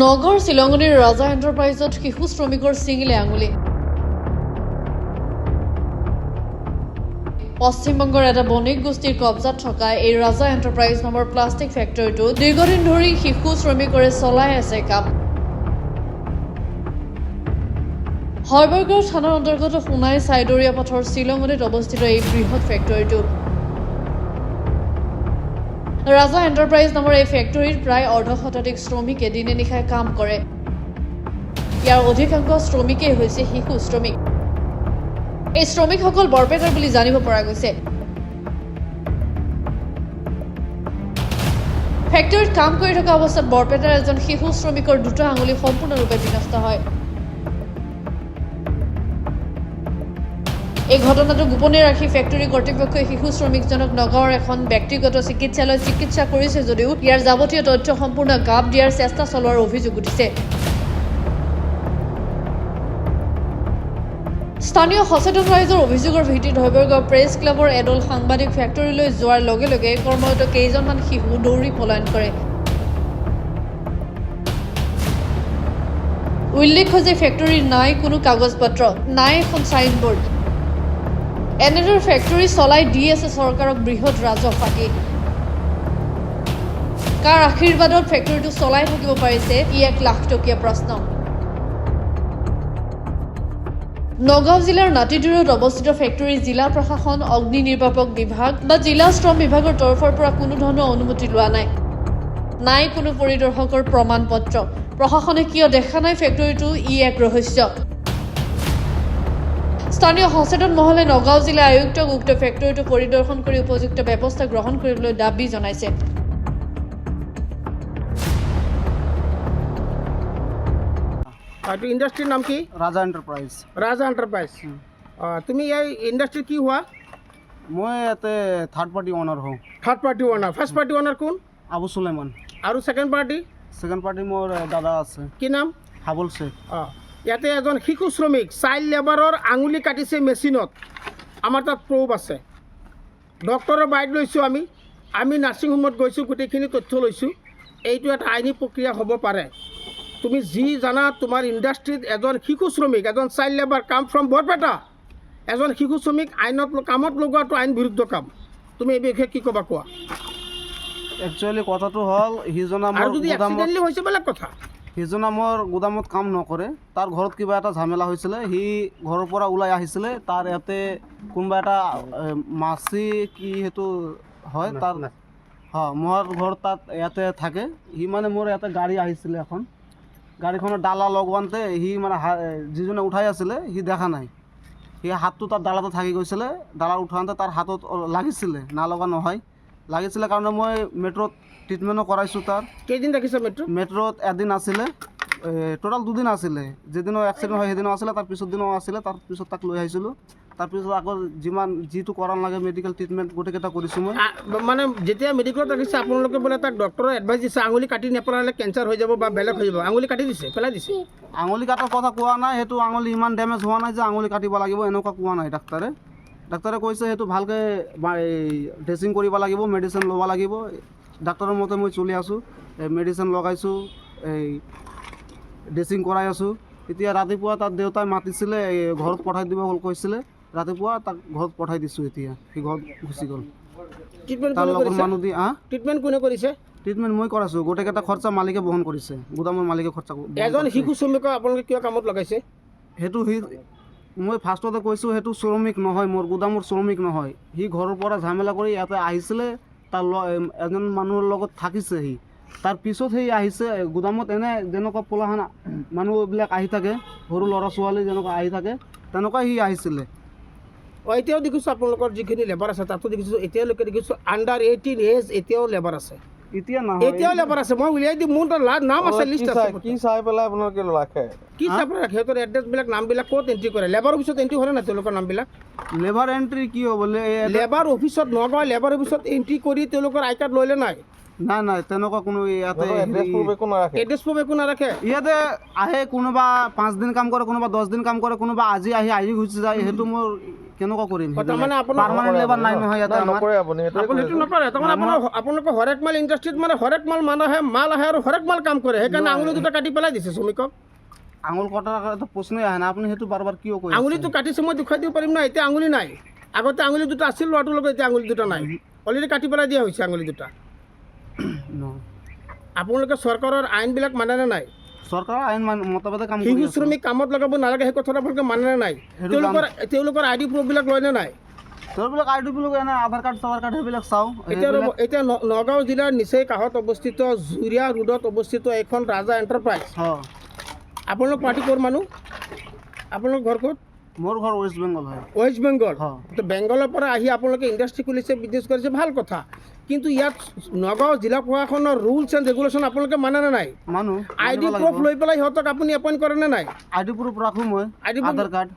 নগৰ শিলঙনিৰ ৰাজা এণ্টাৰপ্ৰাইজত শিশু শ্ৰমিকৰ ছিঙিলে আঙুলি। পশ্চিমবংগৰ এটা বণিক গোষ্ঠীৰ কব্জাত থকা এই ৰাজা এণ্টাৰপ্ৰাইজ নামৰ প্লাষ্টিক ফেক্টৰীটো দীৰ্ঘদিন ধৰি শিশু শ্ৰমিকৰে চলাই আছে কাম। হয়বৰগড় থানাৰ অন্তৰ্গত সোণাই চাইদৰীয়া পথৰ শিলঙনিত অৱস্থিত এই বৃহৎ ফেক্টৰীটো। ৰাজা এণ্টাৰপ্ৰাইজ নামৰ এই ফেক্টৰীত প্ৰায় অৰ্ধশতাধিক শ্ৰমিকে দিনে নিশাই কাম কৰে। ইয়াৰ অধিকাংশ শ্ৰমিকেই হৈছে শিশু শ্ৰমিক। এই শ্ৰমিকসকল বৰপেটাৰ বুলি জানিব পৰা গৈছে। ফেক্টৰীত কাম কৰি থকা অৱস্থাত বৰপেটাৰ এজন শিশু শ্ৰমিকৰ দুটা আঙুলি সম্পূৰ্ণৰূপে বিনষ্ট হয়। এই ঘটনাটো গোপনে ৰাখি ফেক্টৰী কৰ্তৃপক্ষই শিশু শ্ৰমিকজনক নগাঁৱৰ এখন ব্যক্তিগত চিকিৎসালয়ত চিকিৎসা কৰিছে যদিও ইয়াৰ যাৱতীয় তথ্য সম্পূৰ্ণ গাপ দিয়াৰ চেষ্টা চলোৱাৰ অভিযোগ উঠিছে। স্থানীয় সচেতন ৰাইজৰ অভিযোগৰ ভিত্তিত হয়বৰগাঁও প্ৰেছ ক্লাবৰ এদল সাংবাদিক ফেক্টৰীলৈ যোৱাৰ লগে লগে কৰ্মৰত কেইজনমান শিশু দৌৰি পলায়ন কৰে। উল্লেখ্য যে ফেক্টৰীৰ নাই কোনো কাগজ পত্ৰ, নাই এখন চাইনবোৰ্ড। এনেদৰে ফেক্টৰী চলাই দি আছে চৰকাৰক বৃহৎ ৰাজহ ফাঁকি। কাৰ আশীৰ্বাদত ফেক্টৰীটো চলাই থাকিব পাৰিছে, ই 1 লাখ টকীয়া প্ৰশ্ন। নগাঁও জিলাৰ নাতিদূৰত অৱস্থিত ফেক্টৰী জিলা প্ৰশাসন, অগ্নি নিৰ্বাপক বিভাগ বা জিলা শ্ৰম বিভাগৰ তৰফৰ পৰা কোনো ধৰণৰ অনুমতি লোৱা নাই। নাই কোনো পৰিদৰ্শকৰ প্ৰমাণ পত্ৰ। প্ৰশাসনে কিয় দেখা নাই ফেক্টৰীটো, ই 1 ৰহস্য। স্থানীয় সচেতন মহলে নগাঁও জিলা আয়ুক্তক উক্ত ফেক্টৰীটো পৰিদৰ্শন কৰি উপযুক্ত ব্যৱস্থা গ্ৰহণ কৰিবলৈ দাবী জনাইছে। ইন্ডাস্ট্রির নাম কি? রাজা এন্টারপ্রাইজ। রাজা এন্টারপ্রাইজ। তুমি এই ইন্ডাস্ট্রি কি হওয়া? মই ইয়াতে থার্ড পার্টি ওনার হওঁ। থার্ড পার্টি ওনার। ফার্স্ট পার্টি ওনার কোন? আবু সুলেমান। আৰু সেকেন্ড পাৰ্টি? সেকেন্ড পাৰ্টি মোৰ দাদা আছে। কি নাম? হাবুল শেখ। ইয়াতে এজন শিশু শ্ৰমিক চাইল্ড লেবাৰৰ আঙুলি কাটিছে মেচিনত। আমাৰ তাত প্ৰ'ব আছে। ডক্টৰৰ বাইট লৈছোঁ আমি নাৰ্ছিং হোমত গৈছোঁ, গোটেইখিনি তথ্য লৈছোঁ। এইটো এটা আইনী প্ৰক্ৰিয়া হ'ব পাৰে। তুমি যি জানা তোমাৰ ইণ্ডাষ্ট্ৰিত এজন শিশু শ্ৰমিক, এজন চাইল্ড লেবাৰ কাম ফ্ৰম বৰপেটা, এজন শিশু শ্ৰমিক কামত লগোৱাটো আইন বিৰুদ্ধ কাম। তুমি এই বিষয়ে কি ক'বা কোৱা? একচুৱেলি কথাটো হ'ল সিজনা আৰু যদি এক্সিডেণ্টলি হৈছে বেলেগ কথা। সিজনা মোৰ গুদামত কাম নকৰে, তাৰ ঘৰত কিবা এটা ঝামেলা হৈছিলে, সি ঘৰৰ পৰা ওলাই আহিছিলে। তাৰ ইয়াতে কোনোবা এটা মাছি কি সেইটো হয়, তাৰ মোৰ ঘৰ তাত ইয়াতে থাকে। সি মানে মোৰ ইয়াতে গাড়ী আহিছিলে এখন, গাড়ীখনৰ ডালা লগোৱাওঁতে সি মানে যিজনে উঠাই আছিলে সি দেখা নাই। সি হাতটো তাৰ ডালাটো থাকি গৈছিলে, ডালা উঠাওঁতে তাৰ হাতত লাগিছিলে, নালগা নহয়। লাগিছিলে কাৰণে মই মেট্ৰত ট্ৰিটমেণ্টো কৰাইছোঁ। তাৰ কেইদিন ৰাখিছে মেট্ৰত এদিন আছিলে, টোটাল 2 দিন আছিলে। যিদিনো এক্সিডেণ্ট হয় সেইদিনো আছিলে, তাৰ পিছত দিনো আছিলে। তাৰপিছত তাক লৈ আহিছিলোঁ। তাৰপিছত আকৌ যিটো কৰা লাগে মেডিকেল ট্ৰিটমেণ্ট গোটেইকেইটা কৰিছোঁ মই। মানে যেতিয়া মেডিকেলত ৰাখিছে আপোনালোকে বোলে তাক ডক্টৰে এডভাইচ দিছে আঙুলি কাটি নেপেলালে কেঞ্চাৰ হৈ যাব বা বেলেগ হৈ যাব, আঙুলি কাটি দিছে, পেলাই দিছে? আঙুলি কাটাৰ কথা কোৱা নাই, সেইটো আঙুলি ইমান ডেমেজ হোৱা নাই যে আঙুলি কাটিব লাগিব এনেকুৱা কোৱা নাই ডাক্তৰে। ডাক্তৰে কৈছে সেইটো ভালকৈ ড্ৰেছিং কৰিব লাগিব, মেডিচিন ল'ব লাগিব। ডাক্তৰৰ মতে মই চলি আছোঁ, মেডিচিন লগাইছোঁ, এই ড্ৰেছিং কৰাই আছোঁ। এতিয়া ৰাতিপুৱা তাত দেউতাই মাতিছিলে, ঘৰত পঠাই দিব হ'ল কৈছিলে। ৰাতিপুৱা তাক ঘৰত পঠাই দিছোঁ। এতিয়া সি ঘৰত গুচি গ'ল। তাৰ লগত মানুহ দি ট্ৰিটমেণ্ট কোনে কৰিছে? ট্ৰিটমেণ্ট মই কৰাইছোঁ, গোটেইকেইটা খৰচা মালিকে বহন কৰিছে, গুদামৰ মালিকে খৰচা। এজন শিশু শ্ৰমিকক আপোনালোকে কিয় কামত লগাইছে? সেইটো মই ফাৰ্ষ্টতে কৈছোঁ সেইটো শ্ৰমিক নহয়, মোৰ গুদামৰ শ্ৰমিক নহয়। সি ঘৰৰ পৰা ঝামেলা কৰি ইয়াতে আহিছিলে, তাৰ এজন মানুহৰ লগত থাকিছে। সি তাৰ পিছত সেই আহিছে গুদামত। এনে যেনেকুৱা পলাহানা মানুহবিলাক আহি থাকে, সৰু ল'ৰা ছোৱালী যেনেকুৱা আহি থাকে, তেনেকুৱাই সি আহিছিলে। এতিয়াও দেখিছোঁ আপোনালোকৰ যিখিনি লেবাৰ আছে তাতো দেখিছোঁ, এতিয়ালৈকে দেখিছোঁ আণ্ডাৰ 18 এজ এতিয়াও লেবাৰ আছে। এতিয়াও লেবাৰ আছে। মই উলিয়াই দিম, মোৰ নাম আছে, লিষ্ট আছে। কি চাই পেলাই আপোনালোকে ৰাখে? কি চাই পেলাই ৰাখে? সিহঁতৰ এড্ৰেছবিলাক নামবিলাক ক'ত এণ্ট্ৰি কৰে? লেবাৰ অফিচত এণ্ট্ৰি কৰে না তেওঁলোকৰ নামবিলাক? লেবাৰ এণ্ট্ৰি কি হ'ব? লেবাৰ অফিচত, নগাঁও লেবাৰ অফিচত এণ্ট্ৰি কৰি তেওঁলোকৰ আই কাৰ্ড লৈলে নাই? নাই তেনেকুৱা কোনো ইয়াতে এড্ৰেছ প্ৰুফ একো নাৰাখে। ইয়াতে আহে কোনোবা 5 দিন কাম কৰে, কোনোবা 10 দিন কাম কৰে, কোনোবা আজি গুচি যায়। সেইটো মোৰ কেনেকুৱা কৰিম তাৰমানে আপোনাৰ পাৰ্মানেণ্ট লেবাৰ নাই নহয় ইয়াতে আমাৰ নকৰে আপুনি সেইটো আপুনি সেইটো নকৰে তাৰমানে আপোনালোকৰ হৰেক মাল ইণ্ডাষ্ট্ৰীত মানে হৰেক মাল মাল আহে আৰু হৰেক মাল কাম কৰে সেইকাৰণে আঙুলি দুটা কাটি পেলাই দিছে শ্ৰমিকক আঙুল কটাৰ তো প্ৰশ্নই আহে না আপুনি সেইটো বাৰ বাৰ কিয় কৈ আছে? আঙুলিটো কাটিছে মই দেখুৱাই দিব পাৰিম না এতিয়া আঙুলি নাই আগতে আঙুলি দুটা আছিল ল'ৰাটোৰ লগত এতিয়া আঙুলি দুটা নাই অলৰেডি কাটি পেলাই দিয়া হৈছে আঙুলি দুটা ন- আপোনালোকে চৰকাৰৰ আইনবিলাক মানে নে নাই চৰকাৰৰ আইন মতামতে কাম শিশু কৰি আছে। শ্ৰমিক কামত লগাব নালাগে সেই কথাটো আপোনালোকে মানে নে নাই সেইটো তেওঁলোকৰ আইডি প্ৰুফবিলাক লয়নে নাই সেইবিলাক আইডি বিলাক এনে আধাৰ কাৰ্ড চাধাৰ কাৰ্ড সেইবিলাক চাওঁ এতিয়া নগাঁও জিলাৰ নিচেই কাষত অৱস্থিত জুৰীয়া ৰোডত অৱস্থিত এখন ৰাজা এণ্টাৰপ্ৰাইজ আপোনালোক পাৰ্টি ক'ৰ মানুহ আপোনালোকৰ ঘৰ ক'ত মোৰ ঘৰ ৱেষ্ট বেংগল হয় ৱেষ্ট বেংগল হয়। তো বেংগলৰ পৰা আহি আপোনালোকে ইণ্ডাষ্ট্ৰি খুলিছে বিজনেছ কৰিছে ভাল কথা কিন্তু ইয়াত নগাঁও জিলা প্ৰশাসনৰ ৰুলছ এণ্ড ৰেগুলেশ্যন আপোনালোকে মানে নে নাই মানুহ আইডি প্ৰুফ লৈ পেলাই সিহঁতক আপুনি এপইণ্ট কৰে নে নাই আইডি প্ৰুফ ৰাখোঁ মই আইডি প্ৰুফ আধাৰ কাৰ্ড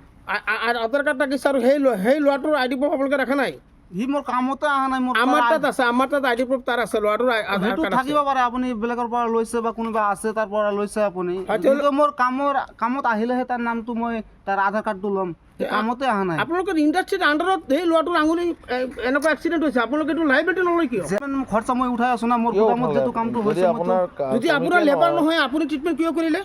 আধাৰ কাৰ্ড থাকিছে আৰু সেই ল'ৰাটোৰ আইডি প্ৰুফ আপোনালোকে ৰাখা নাই সি মোৰ কামতে অহা নাই মোৰ আমাৰ তাত আছে আমাৰ তাত আইডি প্ৰুফ তাৰ আছে ল'ৰাটোৰ আধাৰ সেইটো কাৰ্ড আছে থাকিব পাৰে আপুনি বেলেগৰ পৰা লৈছে বা কোনোবা আছে তাৰ পৰা লৈছে আপুনি হয়, তেওঁলোক- কিন্তু মোৰ কামত আহিলেহে তাৰ নামটো মই তাৰ আধাৰ কাৰ্ডটো ল'ম কামতে অহা নাই আপোনালোকৰ ইণ্ডাষ্ট্ৰিৰ আণ্ডাৰত সেই ল'ৰাটোৰ আঙুলি এনেকুৱা এক্সিডেণ্ট হৈছে আপোনালোকে এইটো লাইবিলিটি নলয় কিয় যেন খৰচা মই উঠাই আছো না মোৰ কিয় গোদামত উঠালে? যেটো কামটো যদি হৈছে আপোনাৰ যদি আপোনাৰ লেবাৰ নহয় আপুনি ট্ৰিটমেণ্ট কিয় কৰিলে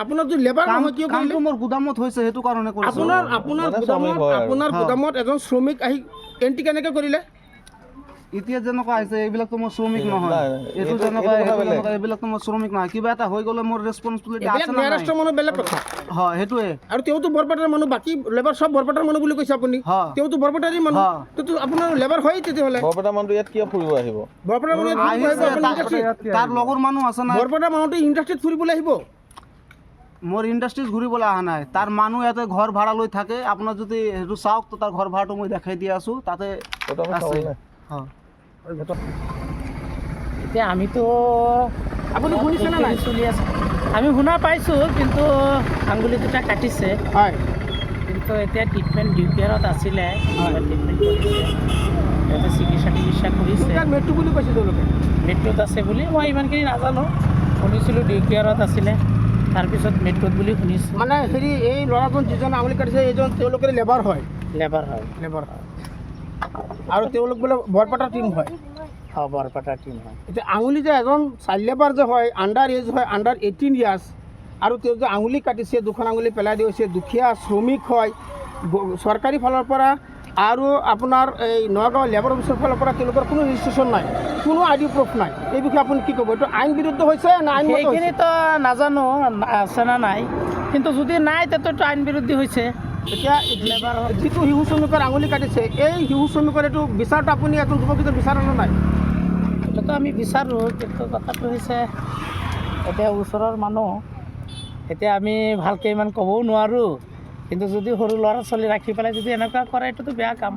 আপোনাৰ যদি লেবাৰ নহয় কিয় কৰিলে কামটো মোৰ গোদামত হৈছে সেইটো কাৰণে কৰিছো আপোনাৰ মানে শ্ৰমিক হয় আৰু। আপোনাৰ গুদামত এজন শ্ৰমিক আহি এণ্ট্ৰি কেনেকৈ কৰিলে এতিয়া যেনেকুৱা আহিছে এইবিলাকতো মোৰ শ্ৰমিক নহয় নাই, নাই, এইটো এইটো- যেনেকুৱা এইটো কথা বেলেগ। এইবিলাকতো মোৰ শ্ৰমিক নহয় কিবা এটা হৈ গ'লে মোৰ ৰেছপনচিবিলিটি এইবিলাক আছে না নাই? নিয়াৰেষ্টৰ মানুহ বেলেগ কথা হয় সেইটোৱে আৰু তেওঁতো বৰপেটাৰ মানুহ বাকী লেবাৰ চব বৰপেটাৰ মানুহ বুলি কৈছে আপুনি হয়। তেওঁতো বৰপেটাৰী মানুহ হয়। তো আপোনাৰ লেবাৰ হয় তেতিয়াহ'লে বৰপেটা মানুহটো ইয়াত কিয় ফুৰিব আহিব বৰপেটাৰ মানুহ ইয়াত ফুৰিব আহিছে, আহিব, আপুনি তাৰ- ইণ্ডাষ্ট্ৰীত। তাৰ লগৰ মানুহ আছে না বৰপেটাৰ মানুহটো ইণ্ডাষ্ট্ৰীত ফুৰিবলৈ আহিব মোৰ ইণ্ডাষ্ট্ৰীত ঘূৰিবলৈ অহা নাই তাৰ মানুহ ইয়াতে ঘৰ ভাড়া লৈ থাকে আপোনাৰ যদি সেইটো চাওক তো তাৰ ঘৰ ভাড়াটো মই দেখাই দি আছো তাতে সেইটো আমি আছে চাবলৈ নাই। হয় এতিয়া আমিতো আপুনি শুনিছেনে নাই চলি আছে আমি শুনা পাইছোঁ কিন্তু আঙুলি দুটা কাটিছে হয় কিন্তু এতিয়া ট্ৰিটমেণ্ট ডিউ কেয়াৰত আছিলে ট্ৰিটমেণ্ট কৰিছে ইয়াতে চিকিৎসা কৰিছে তাৰ মৃত্যু বুলি কৈছে তেওঁলোকে মৃত্যুত আছে বুলি মই ইমানখিনি নাজানো শুনিছিলোঁ ডিউ কেয়াৰত আছিলে তাৰপিছত মৃত্যুত বুলি শুনিছোঁ মানে হেৰি এই ল'ৰাজন যিজন আঙুলি কাটিছে এইজন তেওঁলোকৰ লেবাৰ হয় লেবাৰ হয় লেবাৰ হয় আৰু তেওঁলোক বোলে বৰপেটাৰ টীম হয় বৰপেটাৰ টীম হয় এতিয়া আঙুলি যে এজন চাইল্ড লেবাৰ যে হয় আণ্ডাৰ এজ হয় আণ্ডাৰ 18 ইয়াৰ্ছ আৰু তেওঁ যে আঙুলি কাটিছে দুখন আঙুলি পেলাই দি হৈছে দুখীয়া শ্ৰমিক হয় চৰকাৰী ফালৰ পৰা আৰু আপোনাৰ এই নগাঁও লেবাৰ অফিচৰ ফালৰ পৰা তেওঁলোকৰ কোনো ৰেজিষ্ট্ৰেশ্যন নাই কোনো আইডি প্ৰুফ নাই এই বিষয়ে আপুনি কি ক'ব এইটো আইন বিৰুদ্ধ হৈছে না আইন সেইখিনিতো নাজানো আছে না নাই কিন্তু যদি নাই তেতিয়াতো আইন বিৰোধী হৈছে এতিয়া যিটো শিশু শ্ৰমিকৰ আঙুলি কাটিছে এই শিশু শ্ৰমিকৰ এইটো বিচাৰটো আপুনি এজন যুৱকীজন বিচাৰে নে নাই সেইটোতো আমি বিচাৰোঁ কিন্তু কথাটো হৈছে এতিয়া ওচৰৰ মানুহ এতিয়া আমি ভালকৈ ইমান ক'বও নোৱাৰোঁ কিন্তু যদি সৰু ল'ৰা ছোৱালী ৰাখি পেলাই যদি এনেকুৱা কৰে এইটোতো বেয়া কাম